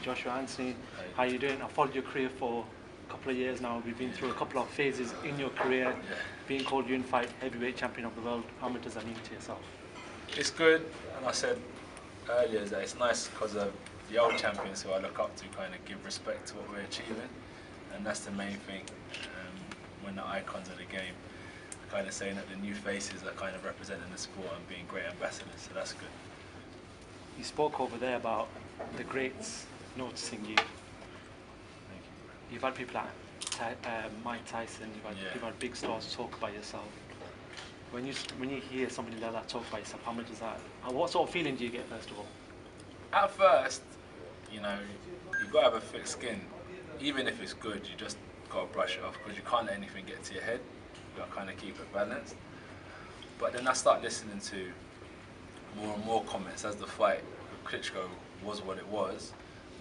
Joshua. Anthony, how you doing? I followed your career for a couple of years now. We've been through a couple of phases in your career. Being called unified heavyweight champion of the world, how much does that mean to yourself? It's good, and I said earlier that it's nice because of the old champions who I look up to kind of give respect to what we're achieving, and that's the main thing. When the icons of the game kind of saying that the new faces are kind of representing the sport and being great ambassadors, so that's good. You spoke over there about the greats noticing you. Thank you. You've had people like Mike Tyson, you've had big stars talk about yourself. When you hear somebody like that talk about yourself, how much is that? And what sort of feeling do you get first of all? At first, you know, you've got to have a thick skin. Even if it's good, you just got to brush it off because you can't let anything get to your head. You've got to kind of keep it balanced. But then I start listening to more and more comments as the fight with Klitschko was what it was.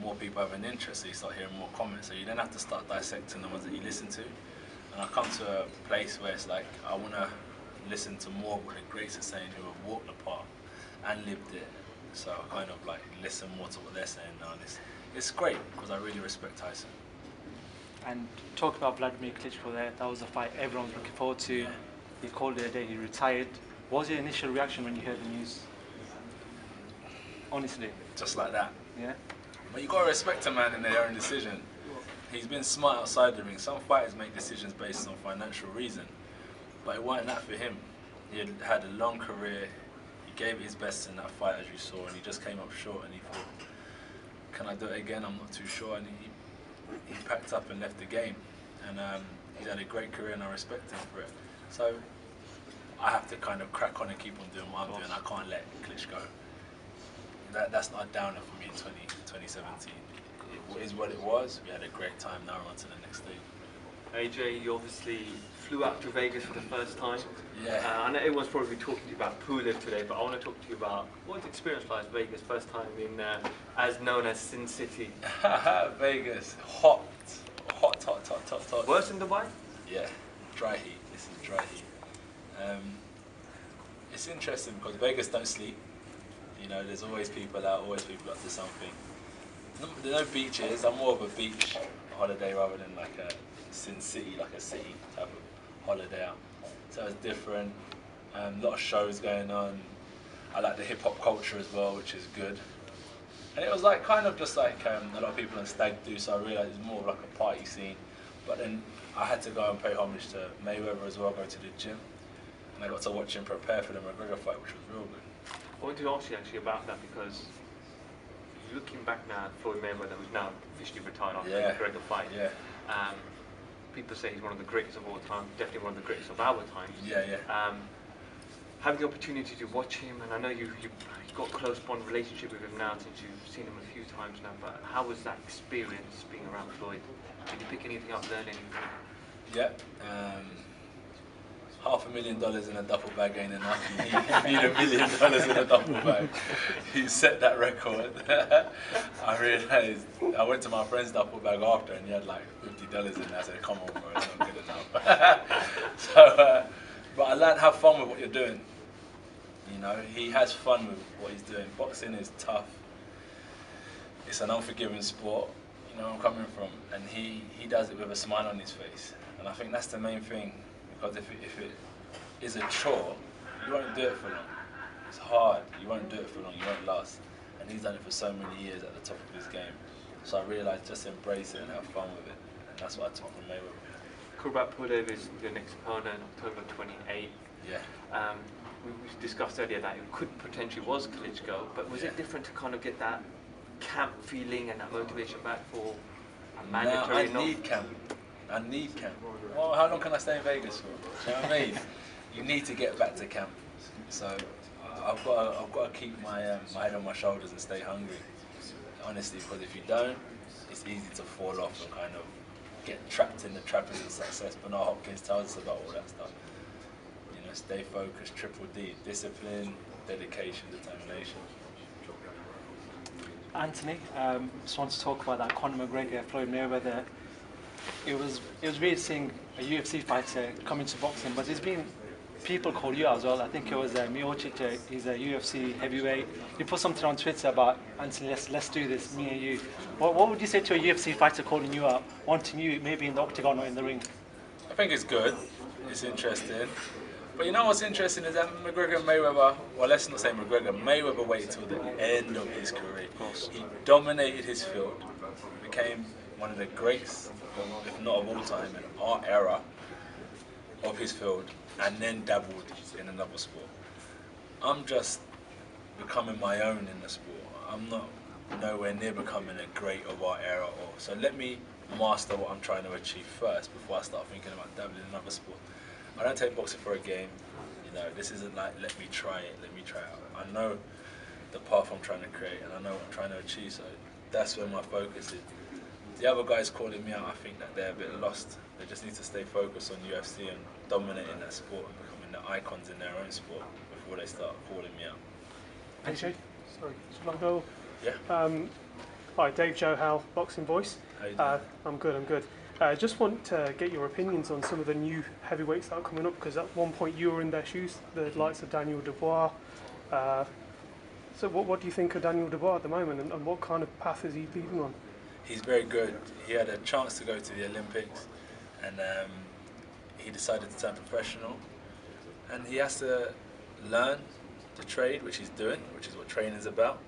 More people have an interest, so you start hearing more comments. So you then have to start dissecting the ones that you listen to. And I come to a place where it's like, I want to listen to more of what the greats are saying who have walked the path and lived it. So I kind of like listen more to what they're saying now. And it's great because I really respect Tyson. And talk about Vladimir Klitschko there, that was a fight everyone was looking forward to. Yeah. He called it a day, he retired. What was your initial reaction when you heard the news? Honestly. Just like that. Yeah? But you got to respect a man in their own decision. He's been smart outside the ring. Some fighters make decisions based on financial reason. But it wasn't that for him. He had a long career. He gave his best in that fight, as you saw, and he just came up short. And he thought, "Can I do it again? I'm not too sure." And he packed up and left the game. And he's had a great career, and I respect him for it. So I have to kind of crack on and keep on doing what I'm doing. I can't let Klitschko. That's not a downer for me in 2017. It is what it was. We had a great time. Now we're on to the next stage. AJ, you obviously flew out to Vegas for the first time. Yeah. I know everyone's probably talking to you about Pulev today, but I want to talk to you about what's experience like Vegas, first time in, as known as Sin City. Vegas, hot. Worse than Dubai? Yeah, dry heat. This is dry heat. It's interesting because Vegas don't sleep. You know, there's always people out, always people up to something. There are no beaches. I'm more of a beach holiday rather than like a Sin City, like a city type of holiday out. So it's different. A lot of shows going on. I like the hip hop culture as well, which is good. And it was like kind of just like a lot of people on Stag do, so I realised it's more of like a party scene. But then I had to go and pay homage to Mayweather as well, go to the gym. And I got to watch him prepare for the McGregor fight, which was real good. I wanted to ask you actually about that because looking back now at Floyd Mayweather, who's now officially retired after the McGregor fight, people say he's one of the greatest of all time, definitely one of the greatest of our times. Having the opportunity to watch him, and I know you've got a close bond relationship with him now since you've seen him a few times now, but how was that experience being around Floyd? Did you pick anything up, learn anything? Yeah. $500,000 in a duffel bag ain't enough. You need $1 million in a duffel bag. He set that record. I realised, I went to my friend's duffel bag after and he had like $50 in there. I said, "Come on, bro, it's not good enough." But I learned to have fun with what you're doing. You know, he has fun with what he's doing. Boxing is tough. It's an unforgiving sport. You know where I'm coming from. And he does it with a smile on his face. And I think that's the main thing. Because if it is a chore, you won't do it for long. It's hard, you won't do it for long, you won't last. And he's done it for so many years at the top of his game. So I realised just embrace it and have fun with it. And that's what I took from Mayweather. Kubrat Pulev is your next opponent, October 28th. Yeah. We discussed earlier that it could potentially was Klitschko, but was it different to kind of get that camp feeling and that motivation back for a mandatory? No, I need camp. I need camp. Well, how long can I stay in Vegas for? Do you know what I mean? You need to get back to camp. So I've got to keep my head on my shoulders and stay hungry. Honestly, because if you don't, it's easy to fall off and kind of get trapped in the trappings of success. But Bernard Hopkins tells us about all that stuff. You know, stay focused, triple D, discipline, dedication, determination. Anthony, just want to talk about that Conor McGregor, Floyd Mayweather. It was weird seeing a UFC fighter come into boxing, but it's been people call you out as well. I think it was Miocic, he's a UFC heavyweight. He put something on Twitter about, Anthony, let's do this, me and you. What would you say to a UFC fighter calling you out, wanting you maybe in the octagon or in the ring? I think it's good. It's interesting. But you know what's interesting is that McGregor and Mayweather, well, let's not say McGregor, Mayweather waited till the end of his career. He dominated his field, became one of the greats, if not of all time, in our era of his field, and then dabbled in another sport. I'm just becoming my own in the sport. I'm not nowhere near becoming a great of our era. So let me master what I'm trying to achieve first before I start thinking about dabbling in another sport. I don't take boxing for a game. You know, this isn't like, let me try it, let me try it. I know the path I'm trying to create and I know what I'm trying to achieve, so that's where my focus is. The other guys calling me out, I think that they're a bit lost. They just need to stay focused on UFC and dominating that sport and becoming the icons in their own sport before they start calling me out. AJ, sorry, should I go? Yeah. Hi, Dave Joe Hal, Boxing Voice. How you doing? I'm good, I'm good. Just want to get your opinions on some of the new heavyweights that are coming up, because at one point you were in their shoes, the likes of Daniel Dubois. So what do you think of Daniel Dubois at the moment, and what kind of path is he leading on? He's very good. He had a chance to go to the Olympics, and he decided to turn professional. And he has to learn to trade, which he's doing, which is what training is about.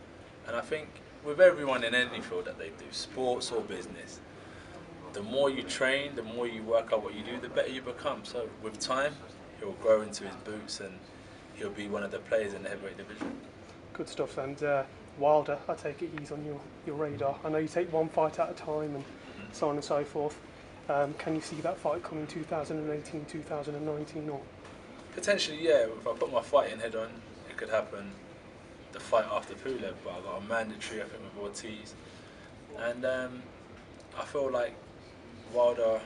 And I think with everyone in any field that they do, sports or business, the more you train, the more you work out what you do, the better you become. So with time, he'll grow into his boots and he'll be one of the players in the heavyweight division. Good stuff. And Wilder, I take it he's on your radar. I know you take one fight at a time and so on and so forth. Can you see that fight coming 2018, 2019 or? Potentially, yeah. If I put my fighting head on, it could happen the fight after Pulev, but I got a mandatory, I think, with Ortiz. And I feel like Wilder,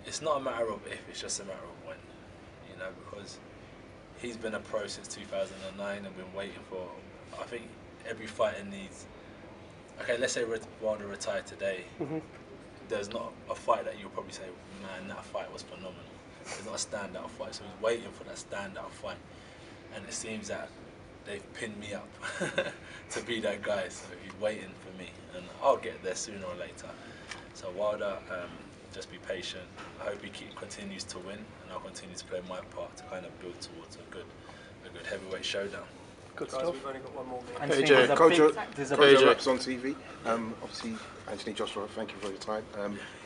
it's not a matter of if, it's just a matter of when, you know, because he's been a pro since 2009 and been waiting for, I think every fighter needs, okay, let's say Wilder retired today, there's not a fight that you'll probably say, man, that fight was phenomenal. There's not a standout fight, so he's waiting for that standout fight. And it seems that they've pinned me up to be that guy, so he's waiting for me, and I'll get there sooner or later. So Wilder, just be patient. I hope he continues to win, and I'll continue to play my part to kind of build towards a good heavyweight showdown. Good Guys, stuff. we've only got one more minute. AJ, Kojo Reps on TV. Yeah. Obviously, Anthony Joshua, thank you for your time.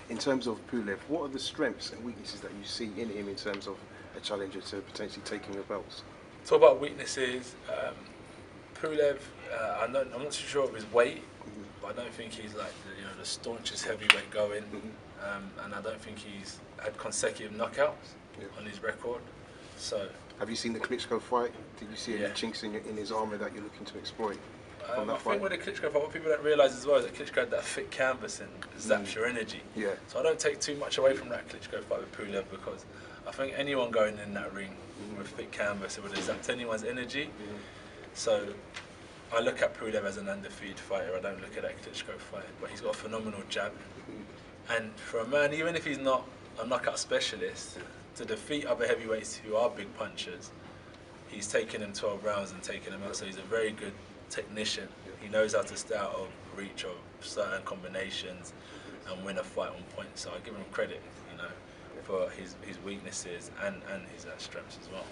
In terms of Pulev, what are the strengths and weaknesses that you see in him in terms of a challenger to potentially taking the belts? Talk about weaknesses. Pulev, I'm not too sure of his weight, but I don't think he's like the staunchest heavyweight going, and I don't think he's had consecutive knockouts on his record. So, have you seen the Klitschko fight? Did you see any chinks in his armour that you're looking to exploit from that I fight? think with the Klitschko fight, what people don't realise as well is that Klitschko had that thick canvas and zaps your energy. Yeah. So I don't take too much away from that Klitschko fight with Pulev, because I think anyone going in that ring with thick canvas, it would have zapped anyone's energy. So I look at Pulev as an undefeated fighter. I don't look at that Klitschko fight, but he's got a phenomenal jab. And for a man, even if he's not a knockout specialist, to defeat other heavyweights who are big punchers, he's taken them 12 rounds and taken them out. So he's a very good technician. He knows how to stay out of reach of certain combinations and win a fight on point. So I give him credit, for his weaknesses and his strengths as well.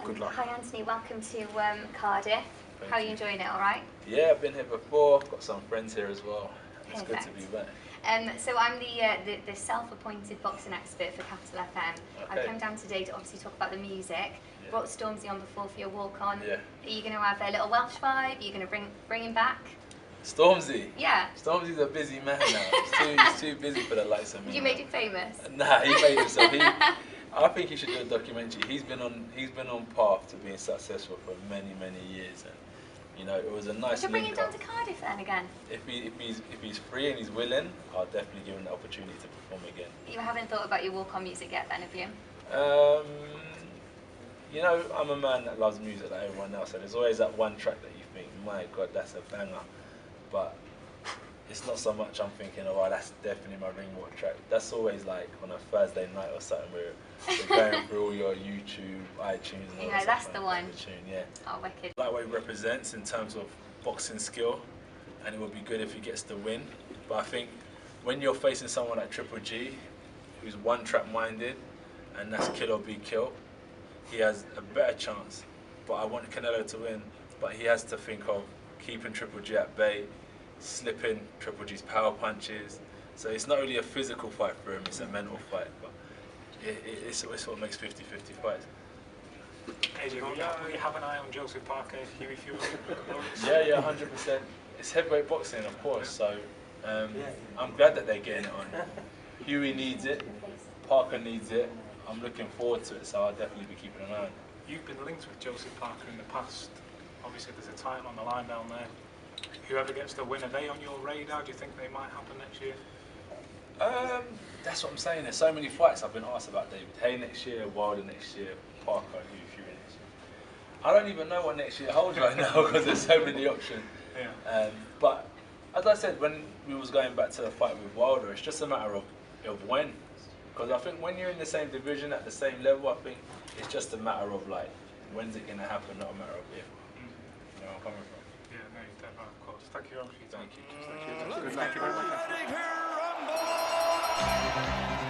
Good luck. Hi Anthony, welcome to Cardiff. How are you enjoying it, all right? Yeah, I've been here before, got some friends here as well. It's Perfect. good to be back. So I'm the self-appointed boxing expert for Capital FM. Okay. I've come down today to obviously talk about the music. Yeah. Brought Stormzy on before for your walk-on. Yeah. Are you going to have a little Welsh vibe? Are you going to bring him back? Stormzy? Yeah. Stormzy's a busy man now. He's too busy for the likes of me. You made him famous? Nah, he made himself. I think he should do a documentary. He's been on path to being successful for many years, and it was a nice. Should bring him link down up. to Cardiff then again. If he's free and he's willing, I'll definitely give him the opportunity to perform again. You haven't thought about your walk-on music yet then, have you? I'm a man that loves music like everyone else, and there's always that one track that you think, my God, that's a banger. But it's not so much I'm thinking, oh, that's definitely my ring walk track. That's always like on a Thursday night or something where you're going through all your YouTube, iTunes, and all Yeah, that that's stuff the like one. the tune, yeah. Oh, wicked. Like what he represents in terms of boxing skill, and it would be good if he gets the win. But I think when you're facing someone like Triple G, who's one-track minded, and that's kill or be kill, he has a better chance. But I want Canelo to win, but he has to think of keeping Triple G at bay, slipping Triple G's power punches. So it's not really a physical fight for him, it's a mental fight. But it's what makes 50-50 fights. AJ, will you have an eye on Joseph Parker, Huey Fury? Yeah, 100%. It's heavyweight boxing, of course, so I'm glad that they're getting it on. Huey needs it, Parker needs it. I'm looking forward to it, so I'll definitely be keeping an eye on it. You've been linked with Joseph Parker in the past. Obviously, there's a title on the line down there. Whoever gets the win, are they on your radar? Do you think they might happen next year? That's what I'm saying. There's so many fights I've been asked about. David Hay next year, Wilder next year, Parker and Huey Fury next year. I don't even know what next year holds right now because there's so many options. Yeah. But as I said, when we was going back to the fight with Wilder, it's just a matter of when. Because I think when you're in the same division at the same level, I think it's just a matter of like, when's it going to happen, not a matter of if. You know where I'm coming from. Yeah, no, you're dead right, of course. Thank you very much for your time. Thank you. Good luck. Thank you very much.